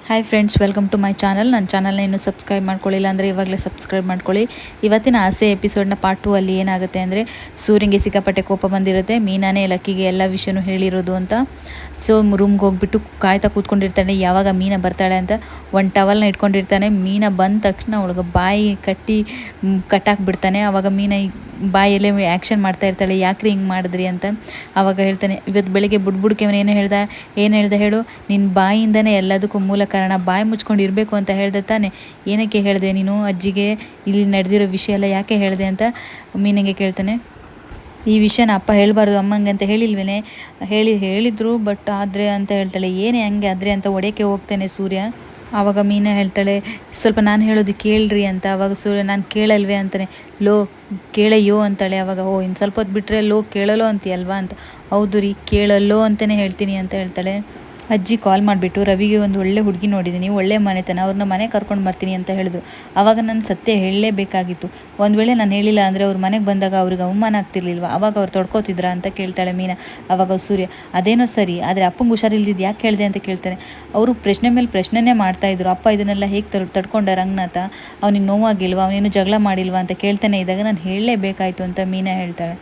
Hi friends, welcome to my channel. ನನ್ನ ಚಾನಲ್ನ ಇನ್ನೂ ಸಬ್ಸ್ಕ್ರೈಬ್ ಮಾಡ್ಕೊಳ್ಳಿಲ್ಲ ಅಂದರೆ ಇವಾಗಲೇ ಸಬ್ಸ್ಕ್ರೈಬ್ ಮಾಡ್ಕೊಳ್ಳಿ. ಇವತ್ತಿನ ಆಸೆ ಎಪಿಸೋಡ್ನ ಪಾರ್ಟ್ 2 ಅಲ್ಲಿ ಏನಾಗುತ್ತೆ ಅಂದರೆ, ಸೂರ್ಯಂಗೆ ಸಿಕ್ಕಾಪಟ್ಟೆ ಕೋಪ ಬಂದಿರುತ್ತೆ. ಮೀನಾನೇ ಲಕ್ಕಿಗೆ ಎಲ್ಲ ವಿಷಯನೂ ಹೇಳಿರೋದು ಅಂತ. ಸೊ ರೂಮ್ಗೆ ಹೋಗ್ಬಿಟ್ಟು ಕಾಯ್ತಾ ಕೂತ್ಕೊಂಡಿರ್ತಾನೆ ಯಾವಾಗ ಮೀನಾ ಬರ್ತಾಳೆ ಅಂತ. ಒಂದು ಟವಲ್ನ ಇಟ್ಕೊಂಡಿರ್ತಾನೆ. ಮೀನಾ ಬಂದ ತಕ್ಷಣ ಅವಳಿಗೆ ಬಾಯಿ ಕಟ್ಟಾಕ್ಬಿಡ್ತಾನೆ. ಆವಾಗ ಮೀನಾ ಬಾಯಲ್ಲೇ ಆ್ಯಕ್ಷನ್ ಮಾಡ್ತಾ ಇರ್ತಾಳೆ, ಯಾಕ್ರಿ ಹಿಂಗೆ ಮಾಡಿದ್ರಿ ಅಂತ. ಆವಾಗ ಹೇಳ್ತಾನೆ, ಇವತ್ತು ಬೆಳಿಗ್ಗೆ ಬುಡ್ಬುಡ್ಕೆ ಅವನು ಏನು ಹೇಳ್ದೆ ಹೇಳು, ನಿನ್ನ ಬಾಯಿಂದನೇ ಎಲ್ಲದಕ್ಕೂ ಮೂಲ ಕಾರಣ. ಬಾಯಿ ಮುಚ್ಕೊಂಡು ಇರಬೇಕು ಅಂತ ಹೇಳ್ದೆ ತಾನೆ, ಏನಕ್ಕೆ ಹೇಳಿದೆ ನೀನು ಅಜ್ಜಿಗೆ ಇಲ್ಲಿ ನಡೆದಿರೋ ವಿಷಯ ಎಲ್ಲ ಯಾಕೆ ಹೇಳಿದೆ ಅಂತ ಮೀನಿಗೆ ಕೇಳ್ತಾನೆ. ಈ ವಿಷಯನ ಅಪ್ಪ ಹೇಳಬಾರ್ದು ಅಮ್ಮಂಗೆ ಅಂತ ಹೇಳಿಲ್ವೇನೆ, ಹೇಳಿದ್ರು ಬಟ್ ಆದರೆ ಅಂತ ಹೇಳ್ತಾಳೆ. ಏನೇ ಹಂಗೆ ಆದರೆ ಅಂತ ಒಡೆಯಕ್ಕೆ ಹೋಗ್ತಾನೆ ಸೂರ್ಯ. ಆವಾಗ ಮೀನಾ ಹೇಳ್ತಾಳೆ, ಸ್ವಲ್ಪ ನಾನು ಹೇಳೋದು ಕೇಳ್ರಿ ಅಂತ. ಆವಾಗ ಸೂರ್ಯ, ನಾನು ಕೇಳಲ್ವೇ ಅಂತಾನೆ. ಲೋ ಕೇಳಯ್ಯೋ ಅಂತಾಳೆ. ಆವಾಗ ಇನ್ನು ಸ್ವಲ್ಪ ಹೊತ್ತು ಬಿಟ್ಟರೆ ಲೋ ಕೇಳಲ್ಲೋ ಅಂತೀಯಲ್ವಾ ಅಂತ. ಹೌದು ರೀ, ಕೇಳಲ್ಲೋ ಅಂತಲೇ ಹೇಳ್ತೀನಿ ಅಂತ ಹೇಳ್ತಾಳೆ. ಅಜ್ಜಿ ಕಾಲ್ ಮಾಡಿಬಿಟ್ಟು, ರವಿಗೆ ಒಂದು ಒಳ್ಳೆ ಹುಡುಗಿ ನೋಡಿದ್ದೀನಿ, ಒಳ್ಳೆ ಮನೆತನ, ಅವ್ರನ್ನ ಮನೆ ಕರ್ಕೊಂಡು ಬರ್ತೀನಿ ಅಂತ ಹೇಳಿದ್ರು. ಆವಾಗ ನಾನು ಸತ್ಯ ಹೇಳಲೇಬೇಕಾಗಿತ್ತು. ಒಂದು ವೇಳೆ ನಾನು ಹೇಳಿಲ್ಲ ಅಂದರೆ ಅವ್ರ ಮನೆಗೆ ಬಂದಾಗ ಅವ್ರಿಗೆ ಅವಮಾನ ಆಗ್ತಿರ್ಲಿಲ್ವ, ಆವಾಗ ಅವ್ರು ತೊಡ್ಕೋತಿದ್ರ ಅಂತ ಕೇಳ್ತಾಳೆ ಮೀನಾ. ಆವಾಗ ಸೂರ್ಯ, ಅದೇನೋ ಸರಿ, ಆದರೆ ಅಪ್ಪಂಗೆ ಹುಷಾರಿಲ್ದಿದ್ದು ಯಾಕೆ ಹೇಳಿದೆ ಅಂತ ಕೇಳ್ತಾನೆ. ಅವರು ಪ್ರಶ್ನೆ ಮೇಲೆ ಪ್ರಶ್ನೆನೇ ಮಾಡ್ತಾಯಿದ್ರು. ಅಪ್ಪ ಇದನ್ನೆಲ್ಲ ಹೇಗೆ ತಡ್ಕೊಂಡ ರಂಗನಾಥ, ಅವನಿಗೆ ನೋವಾಗಿಲ್ವಾ, ಅವನೇನು ಜಗಳ ಮಾಡಿಲ್ವಾ ಅಂತ ಕೇಳ್ತಾನೆ ಇದ್ದಾಗ ನಾನು ಹೇಳಲೇಬೇಕಾಯ್ತು ಅಂತ ಮೀನಾ ಹೇಳ್ತಾಳೆ.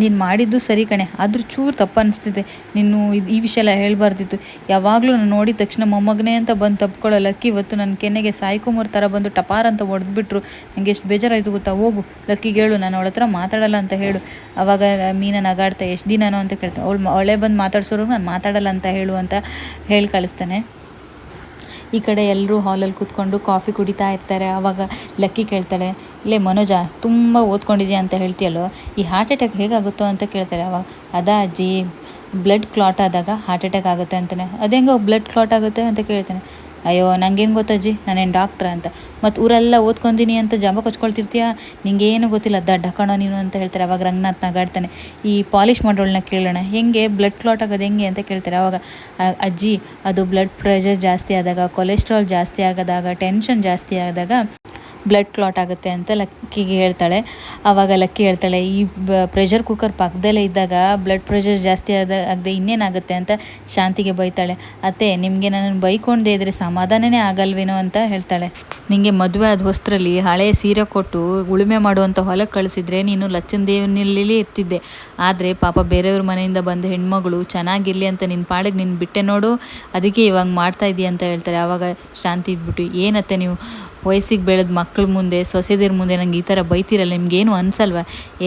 ನೀನು ಮಾಡಿದ್ದು ಸರಿ ಕಣೆ, ಆದರೂ ಚೂರು ತಪ್ಪು ಅನಿಸ್ತಿದೆ. ನೀನು ಈ ವಿಷಯ ಎಲ್ಲ ಹೇಳಬಾರ್ದಿತ್ತು. ಯಾವಾಗಲೂ ನಾನು ನೋಡಿದ ತಕ್ಷಣ ಮೊಮ್ಮಗನೇ ಅಂತ ಬಂದು ತಪ್ಕೊಳ್ಳೋ ಲಕ್ಕಿ ಇವತ್ತು ನನ್ನ ಕೆನ್ನೆಗೆ ಸಾಯ್ಕುಮಾರ್ ಥರ ಬಂದು ಟಪಾರ್ ಅಂತ ಹೊಡೆದ್ಬಿಟ್ರು. ನನಗೆ ಎಷ್ಟು ಬೇಜಾರಾಯಿತು ಗೊತ್ತಾ. ಹೋಗು ಲಕ್ಕಿಗೆ ಹೇಳು, ನಾನು ಅವಳ ಹತ್ರ ಮಾತಾಡಲ್ಲ ಅಂತ ಹೇಳು. ಆವಾಗ ಮೀನಾ ನಗಾಡ್ತಾ, ಎಷ್ಟು ದಿನನೋ ಅಂತ ಕೇಳ್ತಾನೆ. ಅವಳೇ ಬಂದು ಮಾತಾಡ್ಸೋರು ನಾನು ಮಾತಾಡಲ್ಲ ಅಂತ ಹೇಳು ಅಂತ ಹೇಳಿ ಕಳಿಸ್ತಾನೆ. ಈ ಕಡೆ ಎಲ್ಲರೂ ಹಾಲಲ್ಲಿ ಕೂತ್ಕೊಂಡು ಕಾಫಿ ಕುಡಿತಾ ಇರ್ತಾರೆ. ಆವಾಗ ಲಕ್ಕಿ ಕೇಳ್ತಾಳೆ, ಇಲ್ಲೇ ಮನೋಜ, ತುಂಬ ಓದ್ಕೊಂಡಿದ್ಯಾ ಅಂತ ಹೇಳ್ತೀಯಲ್ಲೋ, ಈ ಹಾರ್ಟ್ ಅಟ್ಯಾಕ್ ಹೇಗಾಗುತ್ತೋ ಅಂತ ಕೇಳ್ತಾರೆ. ಅವಾಗ ಅದಾ ಅಜ್ಜಿ, ಬ್ಲಡ್ ಕ್ಲಾಟ್ ಆದಾಗ ಹಾರ್ಟ್ ಅಟ್ಯಾಕ್ ಆಗುತ್ತೆ ಅಂತಾನೆ. ಅದೆಂಗೋ ಬ್ಲಡ್ ಕ್ಲಾಟ್ ಆಗುತ್ತೆ ಅಂತ ಕೇಳ್ತಾನೆ. ಅಯ್ಯೋ ನನಗೇನು ಗೊತ್ತಜ್ಜಿ, ನಾನೇನು ಡಾಕ್ಟ್ರ ಅಂತ. ಮತ್ತು ಊರೆಲ್ಲ ಓದ್ಕೊಂತೀನಿ ಅಂತ ಜಾಬ ಕೊಚ್ಕೊಳ್ತಿರ್ತೀಯ, ನಿಂಗೇನು ಗೊತ್ತಿಲ್ಲ, ದಡ್ಡ ಕಣೋ ನೀನು ಅಂತ ಹೇಳ್ತಾರೆ. ಅವಾಗ ರಂಗನಾಥ್ ನಗಾಡ್ತಾನೆ. ಈ ಪಾಲಿಷ್ ಮಾಡೋಳನ್ನ ಕೇಳೋಣ, ಹೆಂಗೆ ಬ್ಲಡ್ ಕ್ಲಾಟ್ ಆಗೋದು ಹೆಂಗೆ ಅಂತ ಕೇಳ್ತಾರೆ. ಅವಾಗ ಅಜ್ಜಿ, ಅದು ಬ್ಲಡ್ ಪ್ರೆಷರ್ ಜಾಸ್ತಿ ಆದಾಗ, ಕೊಲೆಸ್ಟ್ರಾಲ್ ಜಾಸ್ತಿ ಆಗೋದಾಗ, ಟೆನ್ಷನ್ ಜಾಸ್ತಿ ಆದಾಗ ಬ್ಲಡ್ ಕ್ಲಾಟ್ ಆಗುತ್ತೆ ಅಂತ ಲಕ್ಕಿಗೆ ಹೇಳ್ತಾಳೆ. ಆವಾಗ ಲಕ್ಕಿ ಹೇಳ್ತಾಳೆ, ಈ ಪ್ರೆಷರ್ ಕುಕ್ಕರ್ ಪಕ್ಕದಲ್ಲೇ ಇದ್ದಾಗ ಬ್ಲಡ್ ಪ್ರೆಷರ್ ಜಾಸ್ತಿ ಆಗದೆ ಇನ್ನೇನಾಗುತ್ತೆ ಅಂತ ಶಾಂತಿಗೆ ಬೈತಾಳೆ. ಅತ್ತೆ, ನಿಮಗೆ ನನ್ನನ್ನು ಬೈಕೊಂಡೇ ಇದ್ರೆ ಸಮಾಧಾನನೇ ಆಗಲ್ವೇನೋ ಅಂತ ಹೇಳ್ತಾಳೆ. ನಿಮಗೆ ಮದುವೆ ಆದ ಹೊಸ್ತರಲ್ಲಿ ಹಳೆಯ ಸೀರೆ ಕೊಟ್ಟು ಉಳುಮೆ ಮಾಡುವಂಥ ಹೊಲಕ್ಕೆ ಕಳಿಸಿದ್ರೆ ನೀನು ಲಚ್ಚನ ದೇವನಲ್ಲಿ ಇರ್ತಿದ್ದೆ. ಆದರೆ ಪಾಪ ಬೇರೆಯವ್ರ ಮನೆಯಿಂದ ಬಂದ ಹೆಣ್ಮಗಳು ಚೆನ್ನಾಗಿರಲಿ ಅಂತ ನಿನ್ನ ಪಾಡಿಗೆ ನಿನ್ನ ಬಿಟ್ಟೆ ನೋಡು, ಅದಕ್ಕೆ ಇವಾಗ ಮಾಡ್ತಾ ಇದೀಯ ಅಂತ ಹೇಳ್ತಾರೆ. ಆವಾಗ ಶಾಂತಿ ಇದ್ಬಿಟ್ಟು, ಏನತ್ತೆ ನೀವು ವಯಸ್ಸಿಗೆ ಬೆಳೆದ ಮಕ್ಕಳ ಮುಂದೆ, ಸೊಸೆದಿರ ಮುಂದೆ ನಂಗೆ ಈ ಥರ ಬೈತಿರಲ್ಲ, ನಿಮಗೇನು ಅನಿಸಲ್ವ?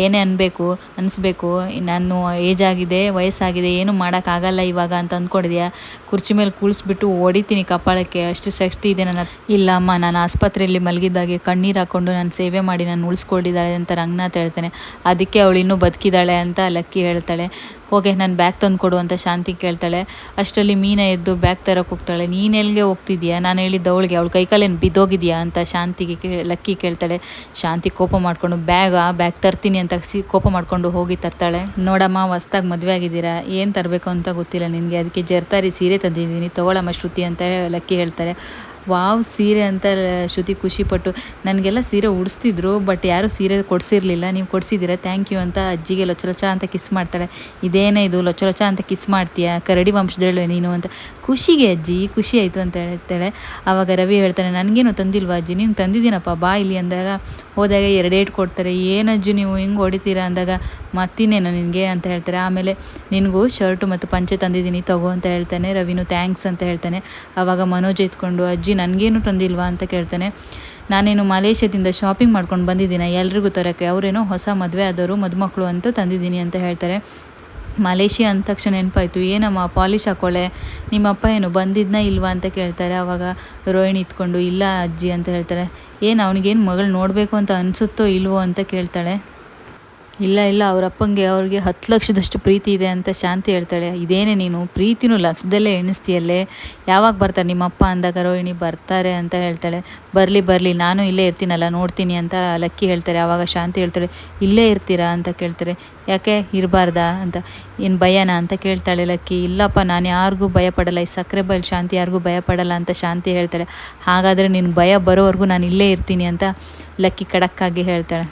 ಏನೇ ಅನಿಸ್ಬೇಕು, ನಾನು ಏಜ್ ಆಗಿದೆ, ವಯಸ್ಸಾಗಿದೆ, ಏನು ಮಾಡೋಕ್ಕಾಗಲ್ಲ ಇವಾಗ ಅಂತ ಅಂದ್ಕೊಂಡಿದ್ಯಾ? ಕುರ್ಚಿ ಮೇಲೆ ಕೂಳಿಸ್ಬಿಟ್ಟು ಹೊಡಿತೀನಿ ಕಪಾಳಕ್ಕೆ, ಅಷ್ಟು ಶಕ್ತಿ ಇದೆ ನನ್ನ. ಇಲ್ಲ ಅಮ್ಮ, ನಾನು ಆಸ್ಪತ್ರೆಯಲ್ಲಿ ಮಲಗಿದ್ದಾಗೆ ಕಣ್ಣೀರು ಹಾಕ್ಕೊಂಡು ನಾನು ಸೇವೆ ಮಾಡಿ ನಾನು ಉಳಿಸ್ಕೊಂಡಿದ್ದಾಳೆ ಅಂತ ರಂಗನಾಥ್ ಹೇಳ್ತಾನೆ. ಅದಕ್ಕೆ ಅವಳು ಇನ್ನೂ ಬದುಕಿದ್ದಾಳೆ ಅಂತ ಲಕ್ಕಿ ಹೇಳ್ತಾಳೆ. ಹೋಗೆ ನನ್ನ ಬ್ಯಾಗ್ ತಂದು ಕೊಡು ಅಂತ ಶಾಂತಿ ಕೇಳ್ತಾಳೆ. ಅಷ್ಟರಲ್ಲಿ ಮೀನಾ ಎದ್ದು ಬ್ಯಾಗ್ ತರೋಕೆ ಹೋಗ್ತಾಳೆ. ನೀನೆಲ್ಲಿಗೆ ಹೋಗ್ತಿದ್ಯಾ? ನಾನು ಹೇಳಿದ್ದ ಅವಳಿಗೆ, ಅವಳು ಕೈಕಾಲೇನು ಬಿದ್ದೋಗಿದೆಯಾ ಅಂತ ಶಾಂತಿಗೆ ಲಕ್ಕಿ ಕೇಳ್ತಾಳೆ. ಶಾಂತಿ ಕೋಪ ಮಾಡಿಕೊಂಡು, ಬ್ಯಾಗ್ ತರ್ತೀನಿ ಅಂತ ಕೋಪ ಮಾಡಿಕೊಂಡು ಹೋಗಿ ತರ್ತಾಳೆ. ನೋಡಮ್ಮ, ಹೊಸ್ದಾಗಿ ಮದುವೆ ಆಗಿದ್ದೀರಾ, ಏನು ತರಬೇಕು ಅಂತ ಗೊತ್ತಿಲ್ಲ ನಿನಗೆ, ಅದಕ್ಕೆ ಜರ್ತಾರಿ ಸೀರೆ ತಂದಿದ್ದೀನಿ, ತೊಗೊಳಮ್ಮ ಶ್ರುತಿ ಅಂತ ಲಕ್ಕಿ ಹೇಳ್ತಾರೆ. ವಾವ್, ಸೀರೆ ಅಂತ ಶ್ರುತಿ ಖುಷಿಪಟ್ಟು, ನನಗೆಲ್ಲ ಸೀರೆ ಉಡಿಸ್ತಿದ್ರು ಬಟ್ ಯಾರೂ ಸೀರೆ ಕೊಡಿಸಿರ್ಲಿಲ್ಲ, ನೀವು ಕೊಡಿಸಿದ್ದೀರಾ, ಥ್ಯಾಂಕ್ ಯು ಅಂತ ಅಜ್ಜಿಗೆ ಲೊಚ್ಚ ಅಂತ ಕಿಸ್ ಮಾಡ್ತಾಳೆ. ಇದೇನೇ ಇದು ಲೊಚ್ಚ ಅಂತ ಕಿಸ್ ಮಾಡ್ತೀಯಾ, ಕರಡಿ ವಂಶದಳು ನೀನು ಅಂತ. ಖುಷಿಗೆ ಅಜ್ಜಿ, ಖುಷಿ ಆಯಿತು ಅಂತ ಹೇಳ್ತಾಳೆ. ಆವಾಗ ರವಿ ಹೇಳ್ತಾನೆ, ನನಗೇನು ತಂದಿಲ್ವಾ ಅಜ್ಜಿ, ನೀನು ತಂದಿದ್ದೀನಪ್ಪ, ಬಾ ಇಲ್ಲಿ ಅಂದಾಗ ಹೋದಾಗ 2 ಏಟು ಕೊಡ್ತಾರೆ. ಏನಜ್ಜಿ ನೀವು ಹಿಂಗೆ ಹೊಡಿತೀರಾ ಅಂದಾಗ, ಮತ್ತಿನ್ನೇನು ನಿನಗೆ ಅಂತ ಹೇಳ್ತಾರೆ. ಆಮೇಲೆ ನಿನಗೂ ಶರ್ಟು ಮತ್ತು ಪಂಚೆ ತಂದಿದ್ದೀನಿ ತಗೋ ಅಂತ ಹೇಳ್ತಾನೆ. ರವಿನೂ ಥ್ಯಾಂಕ್ಸ್ ಅಂತ ಹೇಳ್ತಾನೆ. ಆವಾಗ ಮನೋಜ್ ಎತ್ಕೊಂಡು, ಅಜ್ಜಿ ನನಗೇನು ತಂದಿಲ್ವಾ ಅಂತ ಕೇಳ್ತಾನೆ. ನಾನೇನು ಮಲೇಷ್ಯಾದಿಂದ ಶಾಪಿಂಗ್ ಮಾಡ್ಕೊಂಡು ಬಂದಿದ್ದೀನಿ ಎಲ್ರಿಗೂ ತರೋಕ್ಕೆ, ಅವರೇನೋ ಹೊಸ ಮದುವೆ ಆದವರು ಮದುಮಕ್ಕಳು ಅಂತ ತಂದಿದ್ದೀನಿ ಅಂತ ಹೇಳ್ತಾರೆ. ಮಲೇಷ್ಯಾ ಅಂದ ತಕ್ಷಣ ನೆನಪಾಯಿತು, ಏನಮ್ಮ ಪಾಲಿಶ್ ಹಾಕೊಳ್ಳೆ, ನಿಮ್ಮಪ್ಪ ಏನು ಬಂದಿದ್ದನ್ನ ಇಲ್ವಾ ಅಂತ ಕೇಳ್ತಾರೆ. ಆವಾಗ ರೋಹಿಣಿ ಇತ್ಕೊಂಡು, ಇಲ್ಲ ಅಜ್ಜಿ ಅಂತ ಹೇಳ್ತಾರೆ. ಏನು ಅವನಿಗೇನು ಮಗಳು ನೋಡಬೇಕು ಅಂತ ಅನಿಸುತ್ತೋ ಇಲ್ವೋ ಅಂತ ಕೇಳ್ತಾಳೆ. ಇಲ್ಲ ಅವ್ರಿಗೆ 10 ಲಕ್ಷದಷ್ಟು ಪ್ರೀತಿ ಇದೆ ಅಂತ ಶಾಂತಿ ಹೇಳ್ತಾಳೆ. ಇದೇನೇ ನೀನು ಪ್ರೀತಿನೂ ಲಕ್ಷದಲ್ಲೇ ಎಣಿಸ್ತೀಯಲ್ಲೇ, ಯಾವಾಗ ಬರ್ತಾರೆ ನಿಮ್ಮಪ್ಪ ಅಂದಾಗ ರೋಹಿಣಿ, ಬರ್ತಾರೆ ಅಂತ ಹೇಳ್ತಾಳೆ. ಬರಲಿ ನಾನು ಇಲ್ಲೇ ಇರ್ತೀನಲ್ಲ, ನೋಡ್ತೀನಿ ಅಂತ ಲಕ್ಕಿ ಹೇಳ್ತಾರೆ. ಆವಾಗ ಶಾಂತಿ ಹೇಳ್ತಾಳೆ, ಇಲ್ಲೇ ಇರ್ತೀರಾ ಅಂತ ಕೇಳ್ತಾರೆ. ಯಾಕೆ ಇರಬಾರ್ದಾ ಅಂತ, ಏನು ಭಯನಾ ಅಂತ ಕೇಳ್ತಾಳೆ ಲಕ್ಕಿ. ಇಲ್ಲಪ್ಪ, ನಾನು ಯಾರಿಗೂ ಭಯಪಡಲ್ಲ, ಈ ಸಕ್ಕರೆ ಬೈಲ್ ಶಾಂತಿ ಯಾರಿಗೂ ಭಯಪಡಲ್ಲ ಅಂತ ಶಾಂತಿ ಹೇಳ್ತಾಳೆ. ಹಾಗಾದರೆ ನಿನ್ನ ಭಯ ಬರೋವರೆಗೂ ನಾನು ಇಲ್ಲೇ ಇರ್ತೀನಿ ಅಂತ ಲಕ್ಕಿ ಖಡಕ್ಕಾಗಿ ಹೇಳ್ತಾಳೆ.